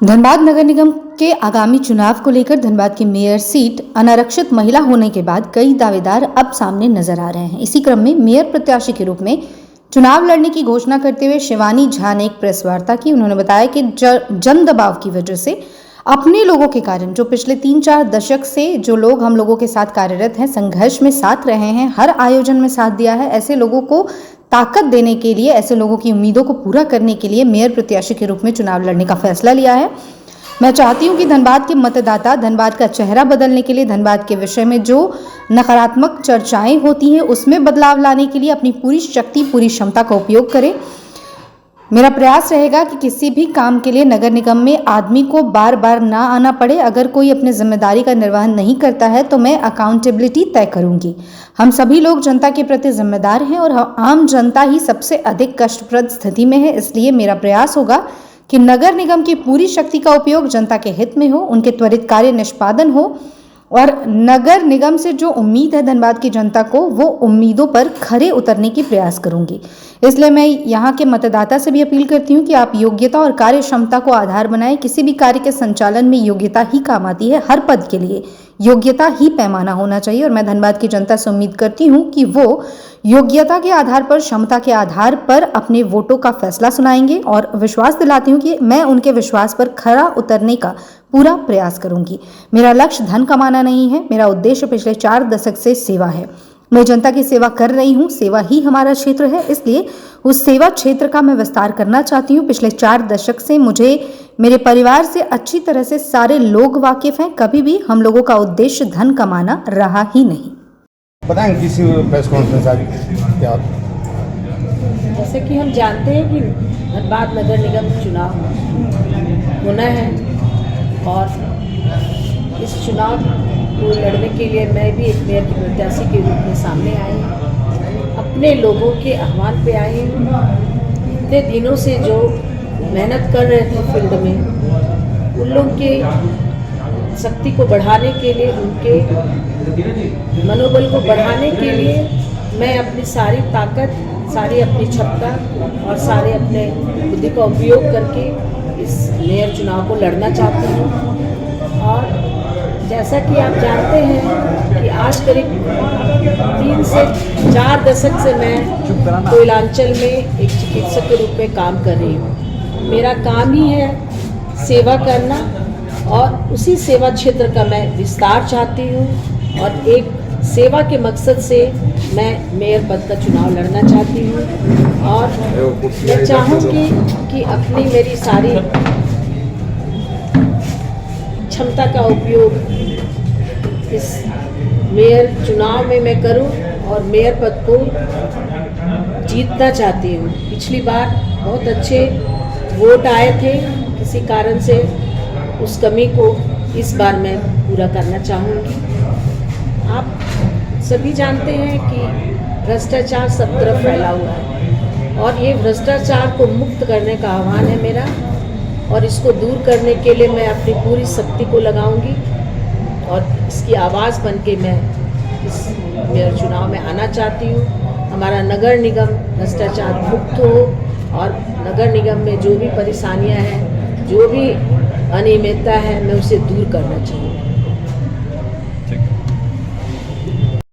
धनबाद नगर निगम के आगामी चुनाव को लेकर धनबाद की मेयर सीट अनारक्षित महिला होने के बाद कई दावेदार अब सामने नजर आ रहे हैं। इसी क्रम में मेयर प्रत्याशी के रूप में चुनाव लड़ने की घोषणा करते हुए शिवानी झा ने एक प्रेस वार्ता की। उन्होंने बताया कि जन दबाव की वजह से अपने लोगों के कारण जो पिछले 3-4 दशक से जो लोग हम लोगों के साथ कार्यरत हैं, संघर्ष में साथ रहे हैं, हर आयोजन में साथ दिया है, ऐसे लोगों को ताकत देने के लिए, ऐसे लोगों की उम्मीदों को पूरा करने के लिए मेयर प्रत्याशी के रूप में चुनाव लड़ने का फैसला लिया है। मैं चाहती हूं कि धनबाद के मतदाता धनबाद का चेहरा बदलने के लिए, धनबाद के विषय में जो नकारात्मक चर्चाएं होती हैं उसमें बदलाव लाने के लिए अपनी पूरी शक्ति, पूरी क्षमता का उपयोग करें। मेरा प्रयास रहेगा कि किसी भी काम के लिए नगर निगम में आदमी को बार बार ना आना पड़े। अगर कोई अपनी जिम्मेदारी का निर्वहन नहीं करता है तो मैं अकाउंटेबिलिटी तय करूंगी। हम सभी लोग जनता के प्रति जिम्मेदार हैं और आम जनता ही सबसे अधिक कष्टप्रद स्थिति में है। इसलिए मेरा प्रयास होगा कि नगर निगम की पूरी शक्ति का उपयोग जनता के हित में हो, उनके त्वरित कार्य निष्पादन हो और नगर निगम से जो उम्मीद है धनबाद की जनता को, वो उम्मीदों पर खरे उतरने की प्रयास करूंगी। इसलिए मैं यहाँ के मतदाता से भी अपील करती हूँ कि आप योग्यता और कार्य क्षमता को आधार बनाएं। किसी भी कार्य के संचालन में योग्यता ही काम आती है। हर पद के लिए योग्यता ही पैमाना होना चाहिए और मैं धनबाद की जनता से उम्मीद करती हूँ कि वो योग्यता के आधार पर, क्षमता के आधार पर अपने वोटों का फैसला सुनाएंगे और विश्वास दिलाती हूँ कि मैं उनके विश्वास पर खरा उतरने का पूरा प्रयास करूंगी। मेरा लक्ष्य धन कमाना नहीं है, मेरा उद्देश्य पिछले 4 दशक से सेवा है। मैं जनता की सेवा कर रही हूँ, सेवा ही हमारा क्षेत्र है, इसलिए उस सेवा क्षेत्र का मैं विस्तार करना चाहती हूँ। पिछले 4 दशक से मुझे मेरे परिवार से अच्छी तरह से सारे लोग वाकिफ हैं। कभी भी हम लोगों का उद्देश्य धन कमाना रहा ही नहीं। बताएं किसी प्रेस कॉन्फ्रेंस आज क्या? जैसे कि हम जानते हैं कि धनबाद नगर निगम चुनाव होना है और इस चुनाव को लड़ने के लिए मैं भी एक मेयर की प्रत्याशी के रूप में सामने आई हूँ। अपने लोगों के आह्वान पे आई हूँ। इतने दिनों से जो मेहनत कर रहे थे फील्ड में, उन लोगों के शक्ति को बढ़ाने के लिए, उनके मनोबल को बढ़ाने के लिए मैं अपनी सारी ताकत, सारी अपनी क्षमता और सारे अपने बुद्धि का उपयोग करके इस मेयर चुनाव को लड़ना चाहती हूँ। और जैसा कि आप जानते हैं कि आज करीब 3 से 4 दशक से मैं कोयलांचल में एक चिकित्सक के रूप में काम कर रही हूँ। मेरा काम ही है सेवा करना और उसी सेवा क्षेत्र का मैं विस्तार चाहती हूँ और एक सेवा के मकसद से मैं मेयर पद का चुनाव लड़ना चाहती हूँ। और मैं चाहूँगी कि अपनी मेरी सारी क्षमता का उपयोग इस मेयर चुनाव में मैं करूं और मेयर पद को जीतना चाहती हूं। पिछली बार बहुत अच्छे वोट आए थे, किसी कारण से उस कमी को इस बार मैं पूरा करना चाहूँगी। आप सभी जानते हैं कि भ्रष्टाचार सब तरफ फैला हुआ है और ये भ्रष्टाचार को मुक्त करने का आह्वान है मेरा और इसको दूर करने के लिए मैं अपनी पूरी शक्ति को लगाऊंगी और इसकी आवाज़ बन के मैं इस मेयर चुनाव में आना चाहती हूँ। हमारा नगर निगम भ्रष्टाचार मुक्त हो और नगर निगम में जो भी परेशानियाँ हैं, जो भी अनियमितता है, मैं उसे दूर करना चाहूँगी।